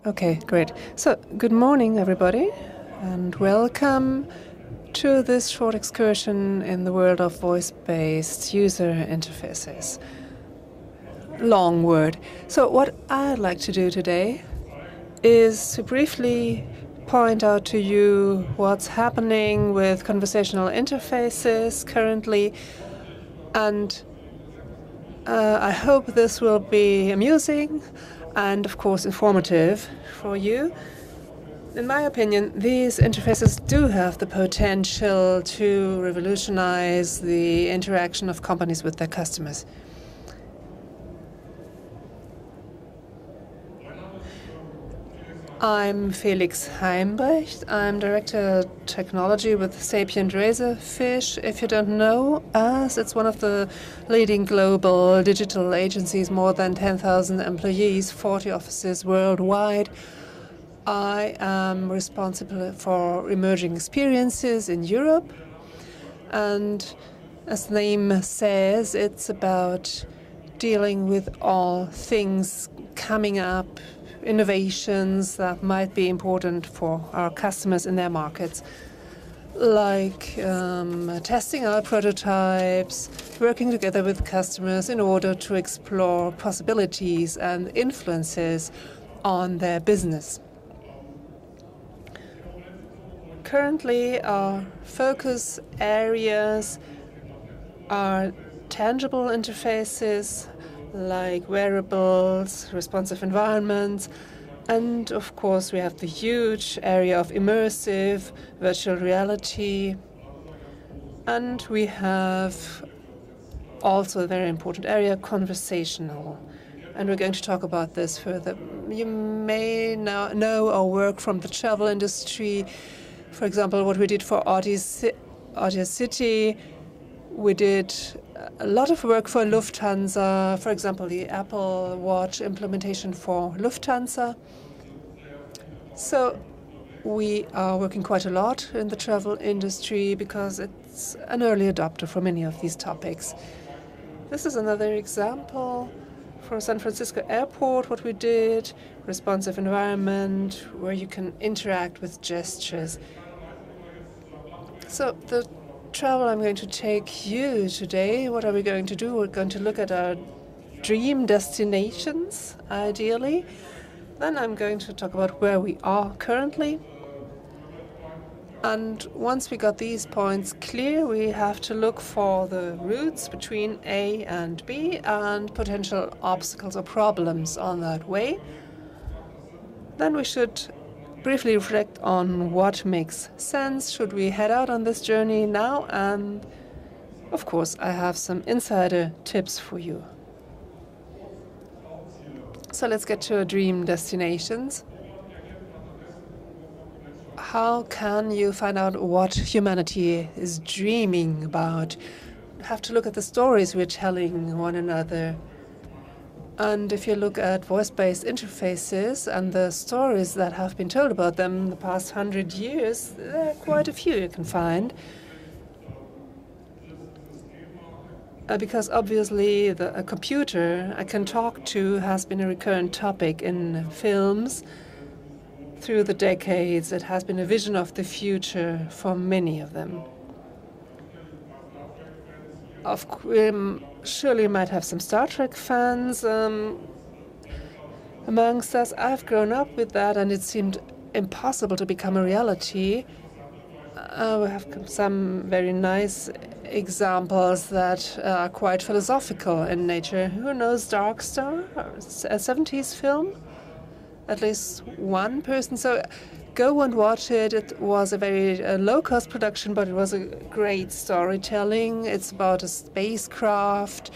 Okay, great. So, good morning, everybody, and welcome to this short excursion in the world of voice-based user interfaces. Long word. So, what I'd like to do today is to briefly point out to you what's happening with conversational interfaces currently, and I hope this will be amusing and, of course, informative for you. In my opinion, these interfaces do have the potential to revolutionize the interaction of companies with their customers. I'm Felix Heimbrecht. I'm Director of Technology with SapientRazorfish. If you don't know us, it's one of the leading global digital agencies, more than 10,000 employees, 40 offices worldwide. I am responsible for emerging experiences in Europe. And as the name says, it's about dealing with all things coming up, innovations that might be important for our customers in their markets, like testing out prototypes, working together with customers in order to explore possibilities and influences on their business. Currently, our focus areas are tangible interfaces, like wearables, responsive environments, and of course we have the huge area of immersive virtual reality, and we have also a very important area, conversational, and we're going to talk about this further. You may now know or work from the travel industry. For example, what we did for Audacity, we did a lot of work for Lufthansa, for example, the Apple Watch implementation for Lufthansa. So we are working quite a lot in the travel industry because it's an early adopter for many of these topics. This is another example for San Francisco Airport, what we did, responsive environment, where you can interact with gestures. So the travel I'm going to take you today, what are we going to do? We're going to look at our dream destinations, ideally. Then I'm going to talk about where we are currently. And once we got these points clear, we have to look for the routes between A and B and potential obstacles or problems on that way. Then we should briefly reflect on what makes sense. Should we head out on this journey now? And of course, I have some insider tips for you. So let's get to our dream destinations. How can you find out what humanity is dreaming about? You have to look at the stories we're telling one another. And if you look at voice-based interfaces and the stories that have been told about them in the past 100 years, there are quite a few you can find. Because obviously a computer I can talk to has been a recurrent topic in films through the decades. It has been a vision of the future for many of them. Surely you might have some Star Trek fans amongst us. I've grown up with that, and it seemed impossible to become a reality. We have some very nice examples that are quite philosophical in nature. Who knows Dark Star, a 70s film? At least one person. So go and watch it. It was a very low-cost production, but it was a great storytelling. It's about a spacecraft,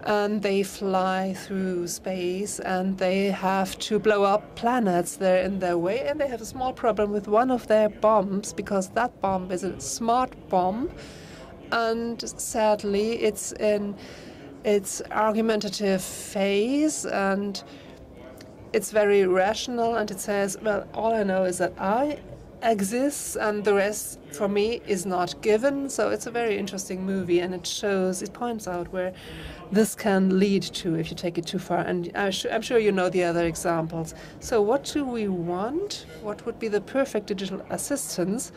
and they fly through space, and they have to blow up planets. They're in their way, and they have a small problem with one of their bombs, because that bomb is a smart bomb, and sadly, it's in its argumentative phase, and it's very rational, and it says, well, all I know is that I exists and the rest, for me, is not given. So it's a very interesting movie, and it points out where this can lead to if you take it too far. And I'm sure you know the other examples. So what do we want? What would be the perfect digital assistance?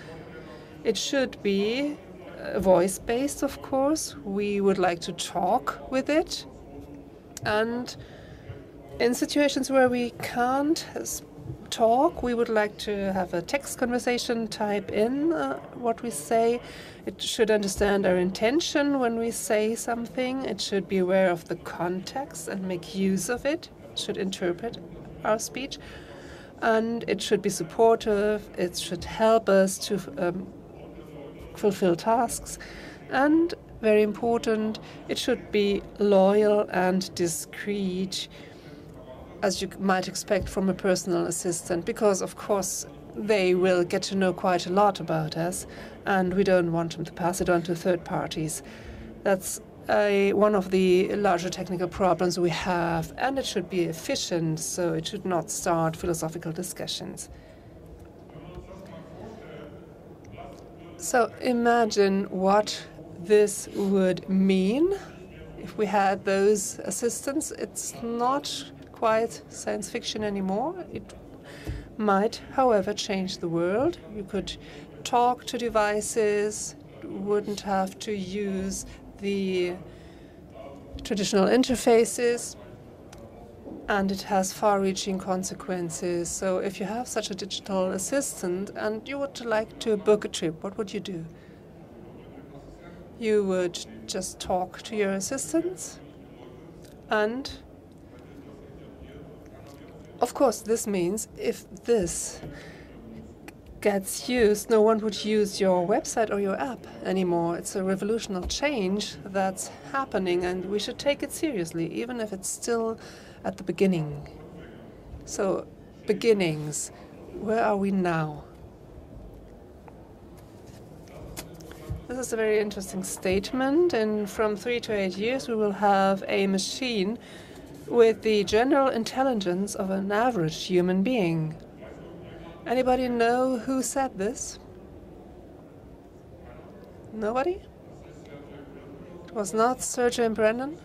It should be voice-based, of course. We would like to talk with it. And in situations where we can't talk, we would like to have a text conversation, type in what we say. It should understand our intention when we say something. It should be aware of the context and make use of it. It should interpret our speech. And it should be supportive. It should help us to fulfill tasks. And very important, it should be loyal and discreet, as you might expect from a personal assistant, because of course they will get to know quite a lot about us, and we don't want them to pass it on to third parties. That's one of the larger technical problems we have, and it should be efficient, so it should not start philosophical discussions. So imagine what this would mean if we had those assistants. It's not quite science fiction anymore. It might, however, change the world. You could talk to devices, wouldn't have to use the traditional interfaces, and it has far-reaching consequences. So if you have such a digital assistant and you would like to book a trip, what would you do? You would just talk to your assistants, and of course this means if this gets used, no one would use your website or your app anymore. It's a revolutionary change that's happening, and we should take it seriously, even if it's still at the beginning. So, beginnings. Where are we now? This is a very interesting statement. And from 3 to 8 years, we will have a machine with the general intelligence of an average human being. Anybody know who said this? Nobody? It was not Sergey Brennan.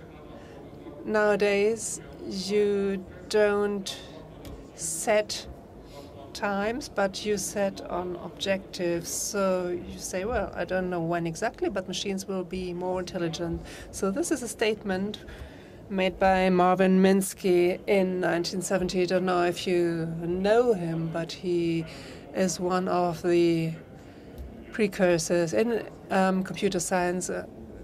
Nowadays, you don't set times, but you set on objectives. So you say, well, I don't know when exactly, but machines will be more intelligent. So this is a statement made by Marvin Minsky in 1970. I don't know if you know him, but he is one of the precursors in computer science,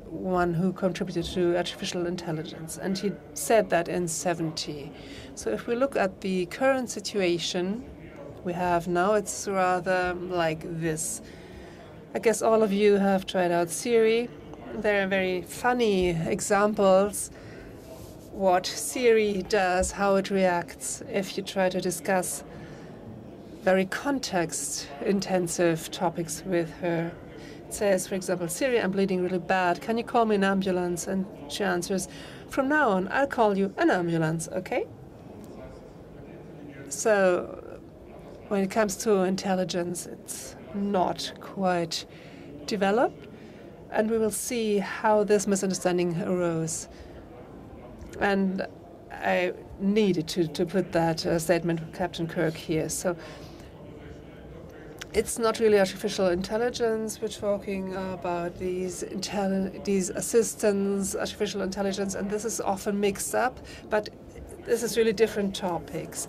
one who contributed to artificial intelligence. And he said that in 70. So if we look at the current situation we have now, it's rather like this. I guess all of you have tried out Siri. There are very funny examples what Siri does, how it reacts if you try to discuss very context-intensive topics with her. It says, for example, Siri, I'm bleeding really bad. Can you call me an ambulance? And she answers, from now on, I'll call you an ambulance, okay? So when it comes to intelligence, it's not quite developed. And we will see how this misunderstanding arose. And I needed to put that statement from Captain Kirk here. So it's not really artificial intelligence. We're talking about these assistants, artificial intelligence, and this is often mixed up. But this is really different topics.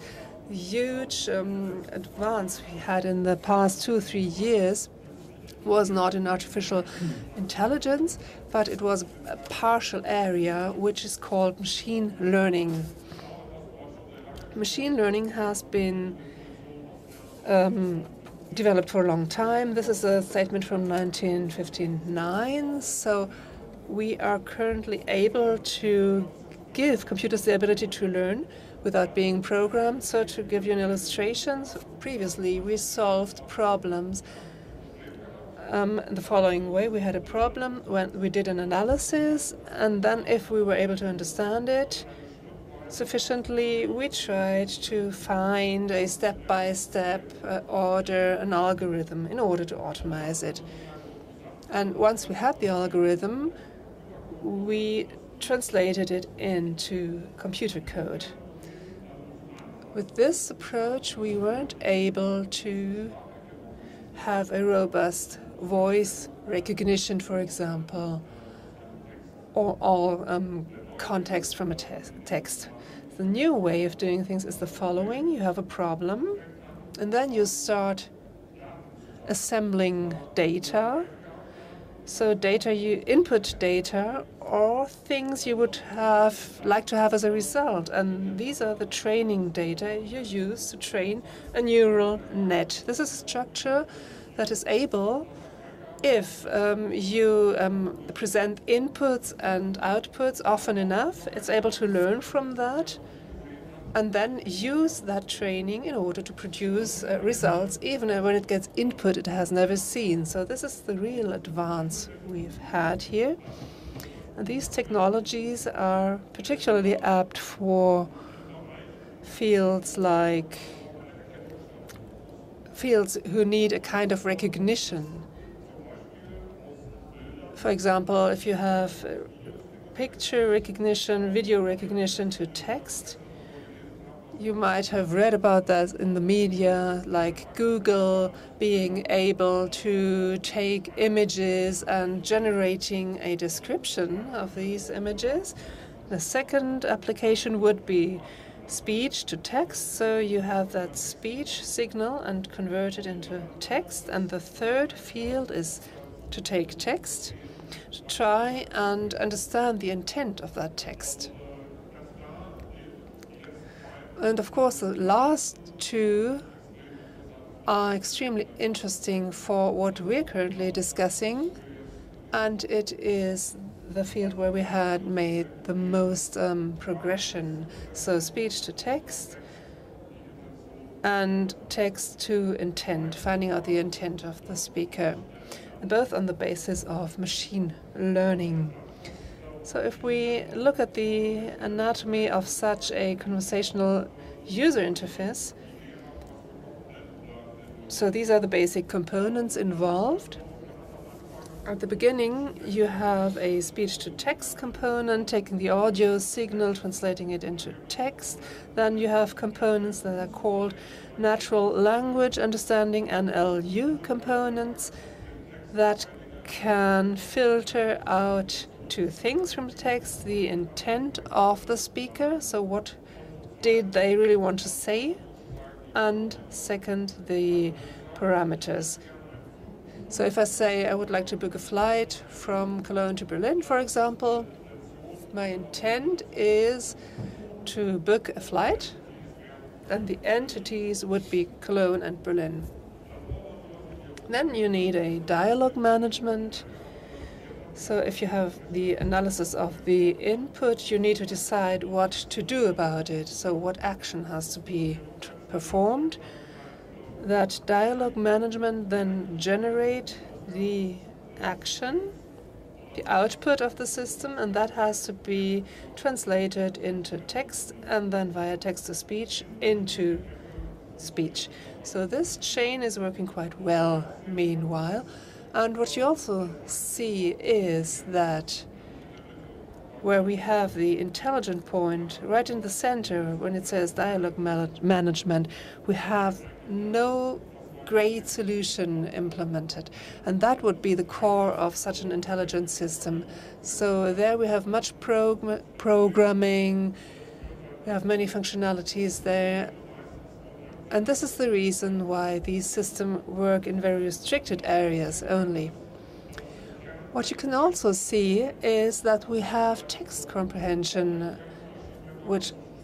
The huge advance we had in the past 2 or 3 years was not in artificial intelligence, but it was a partial area which is called machine learning. Machine learning has been developed for a long time. This is a statement from 1959. So we are currently able to give computers the ability to learn without being programmed. So to give you an illustration, previously we solved problems the following way. We had a problem when we did an analysis, and then if we were able to understand it, sufficiently, we tried to find a step-by-step order, an algorithm, in order to automate it. And once we had the algorithm, we translated it into computer code. With this approach, we weren't able to have a robust voice recognition, for example, or all context from a text. The new way of doing things is the following. You have a problem, and then you start assembling data. So you input data or things you would like to have as a result. And these are the training data you use to train a neural net. This is a structure that is able, if you present inputs and outputs often enough, it's able to learn from that and then use that training in order to produce results, even when it gets input it has never seen. So this is the real advance we've had here. And these technologies are particularly apt for fields who need a kind of recognition. For example, if you have picture recognition, video recognition to text, you might have read about that in the media, like Google being able to take images and generating a description of these images. The second application would be speech to text. So you have that speech signal and convert it into text. And the third field is to take text, to try and understand the intent of that text. And of course, the last two are extremely interesting for what we're currently discussing, and it is the field where we had made the most progression. So speech to text and text to intent, finding out the intent of the speaker, and both on the basis of machine learning. So if we look at the anatomy of such a conversational user interface, so these are the basic components involved. At the beginning, you have a speech-to-text component, taking the audio signal, translating it into text. Then you have components that are called natural language understanding, NLU components, that can filter out two things from the text: the intent of the speaker, so what did they really want to say, and second, the parameters. So if I say I would like to book a flight from Cologne to Berlin, for example, my intent is to book a flight, and the entities would be Cologne and Berlin. Then you need a dialogue management. So if you have the analysis of the input, you need to decide what to do about it. So what action has to be performed. That dialogue management then generate the action, the output of the system, and that has to be translated into text and then via text-to-speech into speech. So this chain is working quite well meanwhile. And what you also see is that where we have the intelligent point right in the center, when it says dialogue management, we have no great solution implemented. And that would be the core of such an intelligent system. So there we have much programming, we have many functionalities there. And this is the reason why these systems work in very restricted areas only. What you can also see is that we have text comprehension,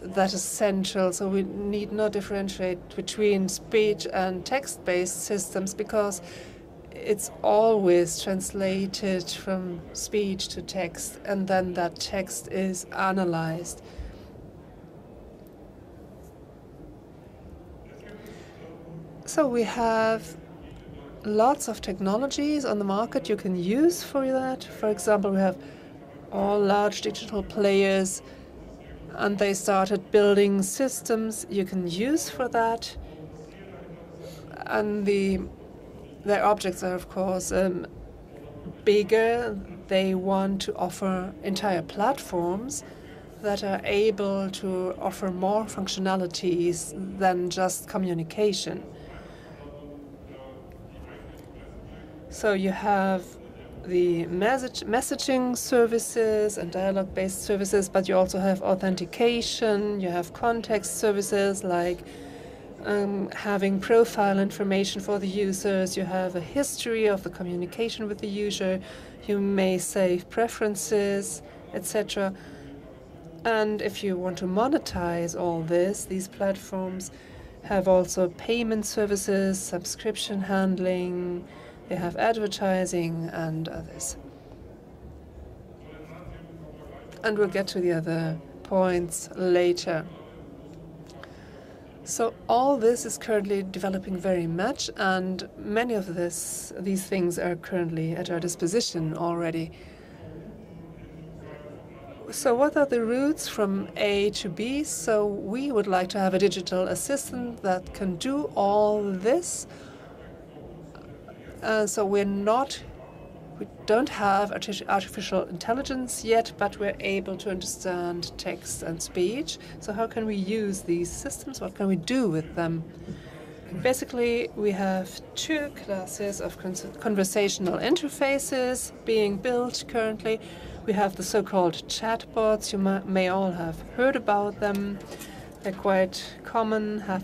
that is central. So we need not differentiate between speech and text-based systems, because it's always translated from speech to text, and then that text is analyzed. So we have lots of technologies on the market you can use for that. For example, we have all large digital players And they started building systems you can use for that. And their objects are, of course, bigger. They want to offer entire platforms that are able to offer more functionalities than just communication. So you have the messaging services and dialogue-based services, but you also have authentication, you have context services like having profile information for the users, you have a history of the communication with the user, you may save preferences, etc. And if you want to monetize all this, these platforms have also payment services, subscription handling, they have advertising and others. And we'll get to the other points later. So all this is currently developing very much, and many of these things are currently at our disposition already. So what are the routes from A to B? So we would like to have a digital assistant that can do all this. So we don't have artificial intelligence yet, but we're able to understand text and speech. So how can we use these systems? What can we do with them? Basically, we have two classes of conversational interfaces being built currently. We have the so-called chatbots. You may all have heard about them. They're quite common, has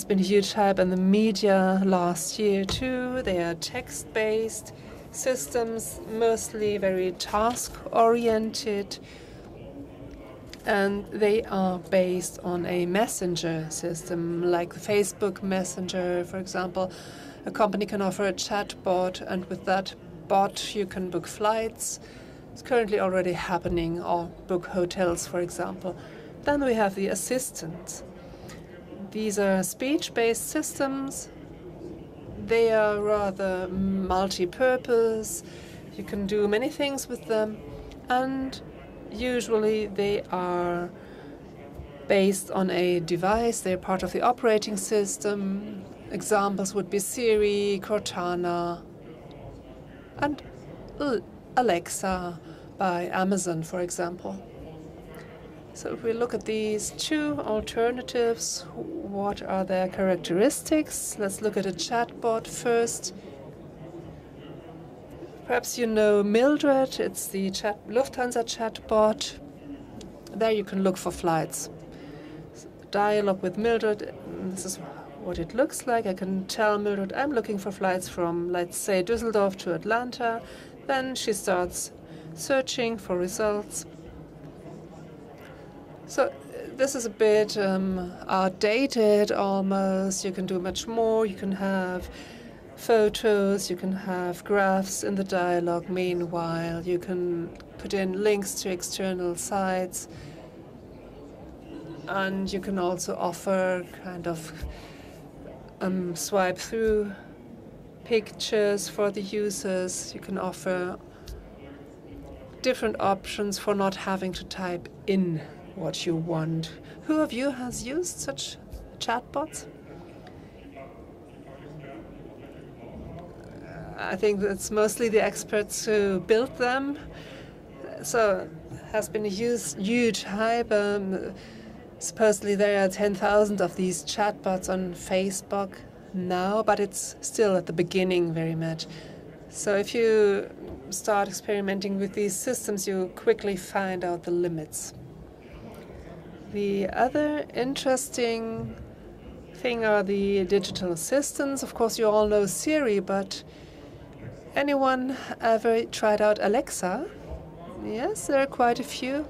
been a huge hype in the media last year too. They are text-based systems, mostly very task-oriented, and they are based on a messenger system, like the Facebook Messenger, for example. A company can offer a chatbot, and with that bot you can book flights. It's currently already happening, or book hotels, for example. Then we have the assistants. These are speech-based systems. They are rather multi-purpose. You can do many things with them, and usually they are based on a device. They're part of the operating system. Examples would be Siri, Cortana, and Alexa by Amazon, for example. So if we look at these two alternatives, what are their characteristics? Let's look at a chatbot first. Perhaps you know Mildred. It's the Lufthansa chatbot. There you can look for flights. Dialogue with Mildred. This is what it looks like. I can tell Mildred I'm looking for flights from, let's say, Düsseldorf to Atlanta. Then she starts searching for results. So this is a bit outdated almost. You can do much more. You can have photos, you can have graphs in the dialogue. Meanwhile, you can put in links to external sites. And you can also offer kind of swipe through pictures for the users. You can offer different options for not having to type in what you want. Who of you has used such chatbots? I think it's mostly the experts who built them. So has been a huge hype. Supposedly there are 10,000 of these chatbots on Facebook now, but it's still at the beginning very much. So if you start experimenting with these systems, you quickly find out the limits. The other interesting thing are the digital assistants. Of course, you all know Siri, but anyone ever tried out Alexa? Yes, there are quite a few.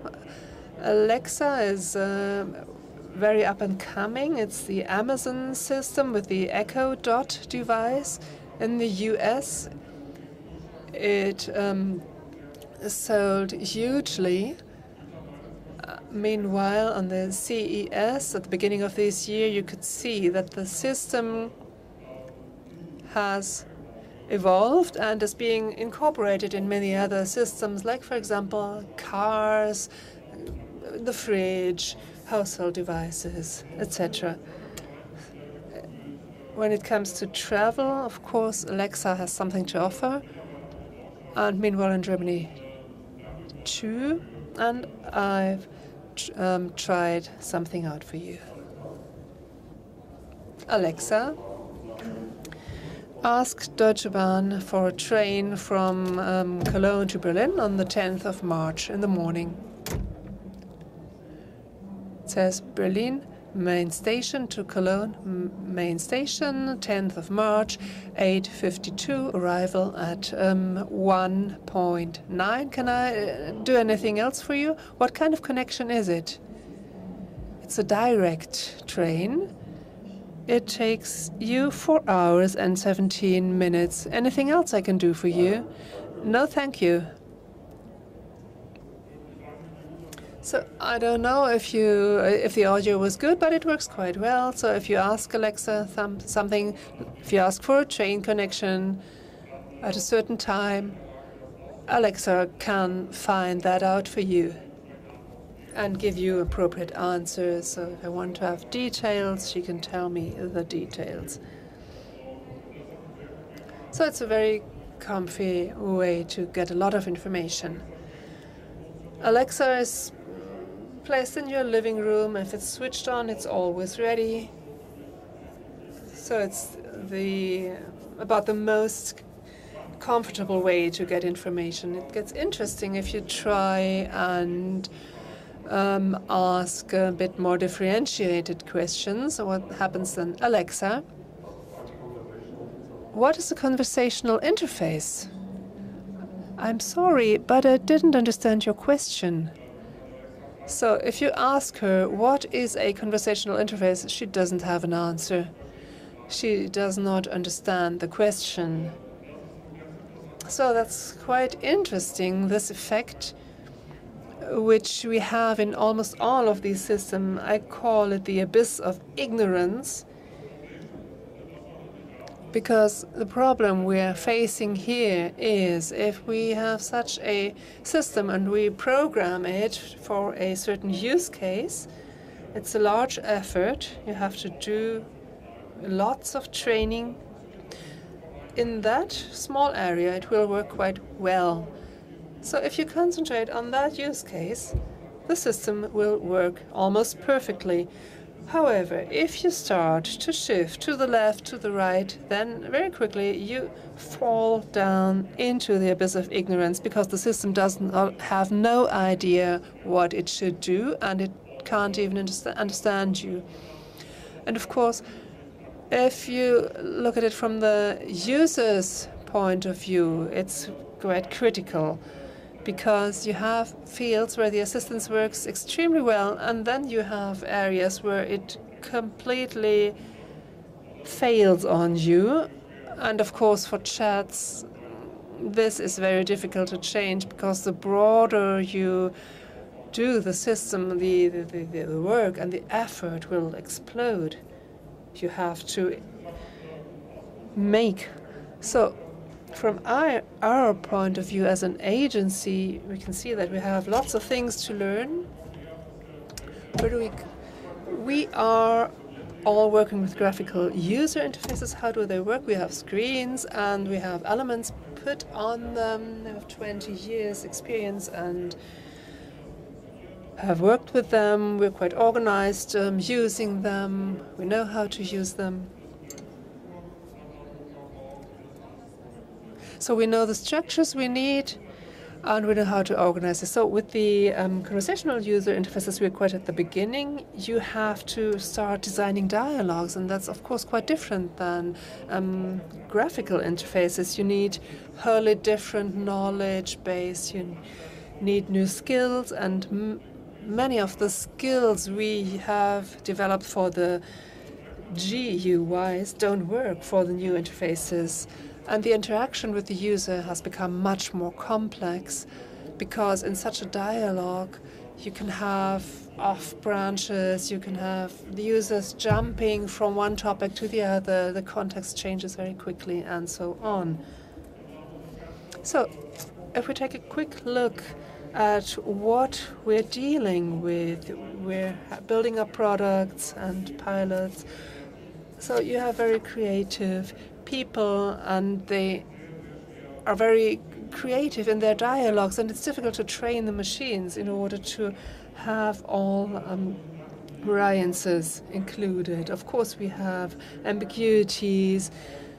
Alexa is very up and coming. It's the Amazon system with the Echo Dot device. In the US, it sold hugely. Meanwhile, on the CES at the beginning of this year, you could see that the system has evolved and is being incorporated in many other systems, like, for example, cars, the fridge, household devices, etc. When it comes to travel, of course, Alexa has something to offer. And meanwhile in Germany too. And I've tried something out for you. Alexa, ask Deutsche Bahn for a train from Cologne to Berlin on the 10th of March in the morning. It says Berlin main station to Cologne main station, 10th of March, 8:52, arrival at 1.9. Can I do anything else for you? What kind of connection is it? It's a direct train. It takes you 4 hours and 17 minutes. Anything else I can do for you? No, thank you. So I don't know if the audio was good, but it works quite well. So if you ask Alexa something, if you ask for a train connection at a certain time, Alexa can find that out for you and give you appropriate answers. So if I want to have details, she can tell me the details. So it's a very comfy way to get a lot of information. Alexa is placed in your living room. If it's switched on, it's always ready. So it's about the most comfortable way to get information. It gets interesting if you try and ask a bit more differentiated questions. So what happens then? Alexa, what is a conversational interface? I'm sorry, but I didn't understand your question. So if you ask her what is a conversational interface, she doesn't have an answer. She does not understand the question. So that's quite interesting, this effect, which we have in almost all of these systems. I call it the abyss of ignorance, because the problem we're facing here is if we have such a system and we program it for a certain use case, it's a large effort. You have to do lots of training. In that small area, it will work quite well. So if you concentrate on that use case, the system will work almost perfectly. However, if you start to shift to the left, to the right, then very quickly you fall down into the abyss of ignorance, because the system doesn't have no idea what it should do, and it can't even understand you. And of course, if you look at it from the user's point of view, it's quite critical, because you have fields where the assistance works extremely well, and then you have areas where it completely fails on you. And of course, for chats, this is very difficult to change, because the broader you do the system, the work and the effort will explode. You have to make. So from our point of view as an agency, we can see that we have lots of things to learn. But we are all working with graphical user interfaces. How do they work? We have screens and we have elements put on them. We have 20 years experience and have worked with them. We're quite organized using them. We know how to use them. So we know the structures we need, and we know how to organize it. So with the conversational user interfaces, we're quite at the beginning. You have to start designing dialogues, and that's, of course, quite different than graphical interfaces. You need wholly different knowledge base. You need new skills, and many of the skills we have developed for the GUIs don't work for the new interfaces. And the interaction with the user has become much more complex, because in such a dialogue, you can have off branches, you can have the users jumping from one topic to the other, the context changes very quickly, and so on. So if we take a quick look at what we're dealing with. We're building up products and pilots. So you have very creative people, and they are very creative in their dialogues, and it's difficult to train the machines in order to have all variances included. Of course, we have ambiguities.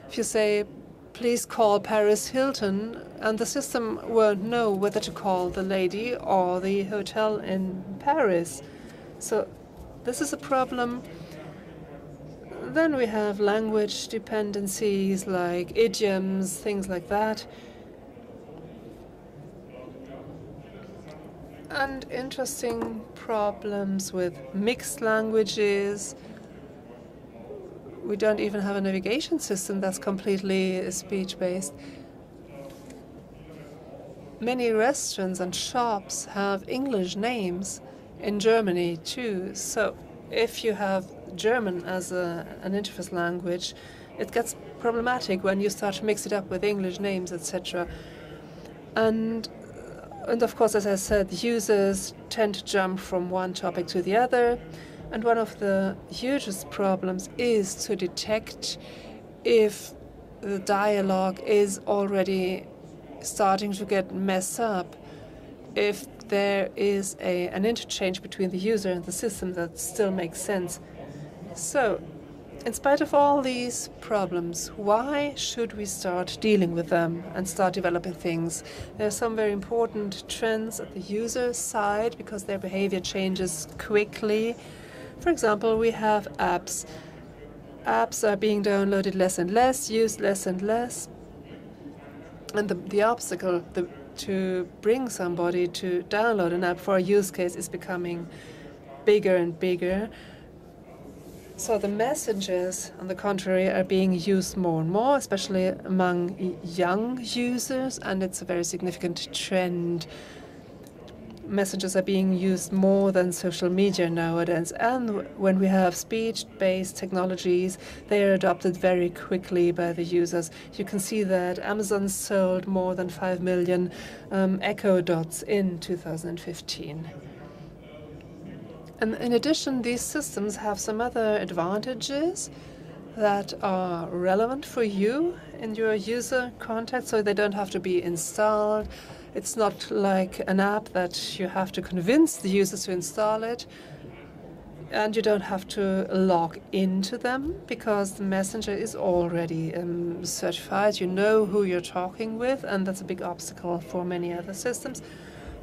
If you say, please call Paris Hilton, and the system won't know whether to call the lady or the hotel in Paris. So this is a problem. Then we have language dependencies like idioms, things like that. And interesting problems with mixed languages. We don't even have a navigation system that's completely speech-based. Many restaurants and shops have English names in Germany too. So if you have German as an interface language, it gets problematic when you start to mix it up with English names, etc. And of course, as I said, users tend to jump from one topic to the other. And one of the hugest problems is to detect if the dialogue is already starting to get messed up, if there is an interchange between the user and the system that still makes sense. So, in spite of all these problems, why should we start dealing with them and start developing things? There are some very important trends at the user side because their behavior changes quickly. For example, we have apps. Apps are being downloaded less and less, used less and less. And the obstacle to bring somebody to download an app for a use case is becoming bigger and bigger. So the messengers, on the contrary, are being used more and more, especially among young users, and it's a very significant trend. Messengers are being used more than social media nowadays, and when we have speech-based technologies, they are adopted very quickly by the users. You can see that Amazon sold more than 5 million Echo Dots in 2015. And in addition, these systems have some other advantages that are relevant for you in your user context, so they don't have to be installed. It's not like an app that you have to convince the users to install it, and you don't have to log into them because the messenger is already certified. You know who you're talking with, and that's a big obstacle for many other systems.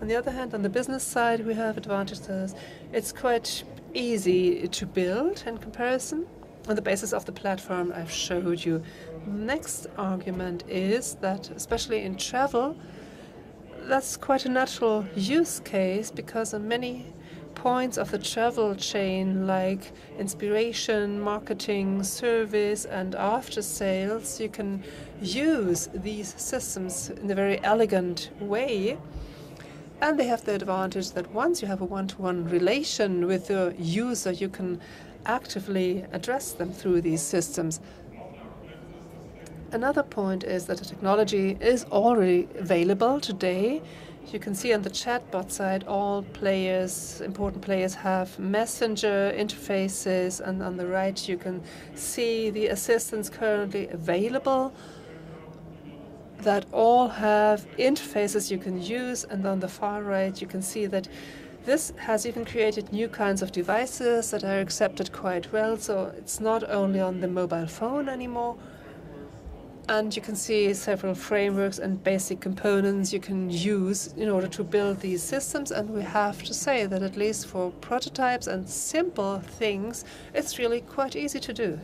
On the other hand, on the business side, we have advantages. It's quite easy to build in comparison on the basis of the platform I've showed you. Next argument is that, especially in travel, that's quite a natural use case because on many points of the travel chain, like inspiration, marketing, service, and after sales, you can use these systems in a very elegant way. And they have the advantage that once you have a one-to-one relation with the user, you can actively address them through these systems. Another point is that the technology is already available today. You can see on the chatbot side, all players, important players, have messenger interfaces, and on the right you can see the assistants currently available that all have interfaces you can use, and on the far right you can see that this has even created new kinds of devices that are accepted quite well, so it's not only on the mobile phone anymore. And you can see several frameworks and basic components you can use in order to build these systems, and we have to say that at least for prototypes and simple things, it's really quite easy to do.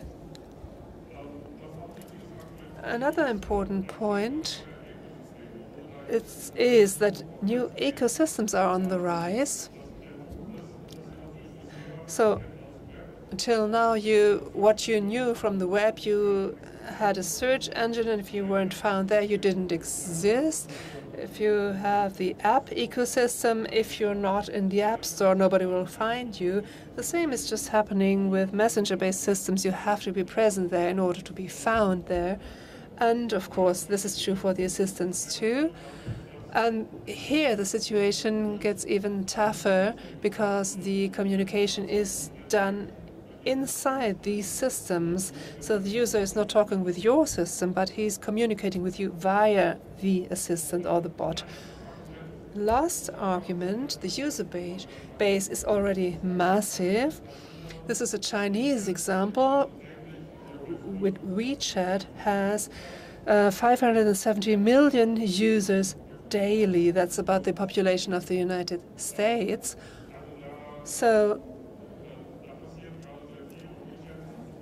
Another important point is that new ecosystems are on the rise. So until now, what you knew from the web, you had a search engine, and if you weren't found there, you didn't exist. If you have the app ecosystem, if you're not in the App Store, nobody will find you. The same is just happening with messenger-based systems. You have to be present there in order to be found there. And of course, this is true for the assistants too. And here the situation gets even tougher because the communication is done inside these systems. So the user is not talking with your system, but he's communicating with you via the assistant or the bot. Last argument, the user base is already massive. This is a Chinese example. With WeChat has 570 million users daily. That's about the population of the United States. So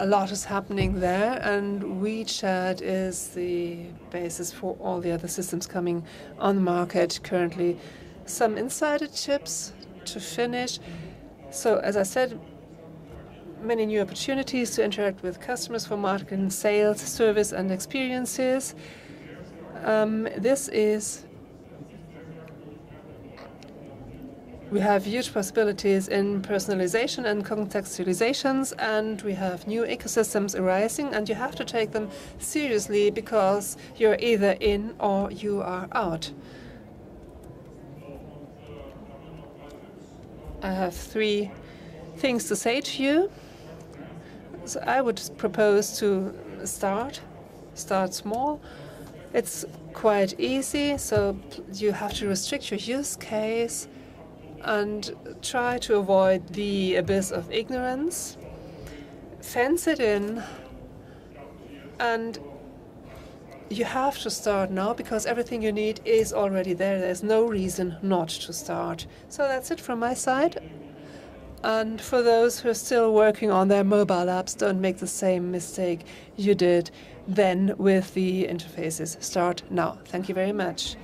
a lot is happening there, and WeChat is the basis for all the other systems coming on the market currently. Some insider tips to finish. So as I said, many new opportunities to interact with customers for marketing, sales, service, and experiences. We have huge possibilities in personalization and contextualizations, and we have new ecosystems arising, and you have to take them seriously because you're either in or you are out. I have 3 things to say to you. So I would propose to start small. It's quite easy, so you have to restrict your use case and try to avoid the abyss of ignorance. Fence it in, and you have to start now because everything you need is already there. There's no reason not to start. So that's it from my side. And for those who are still working on their mobile apps, don't make the same mistake you did then with the interfaces. Start now. Thank you very much.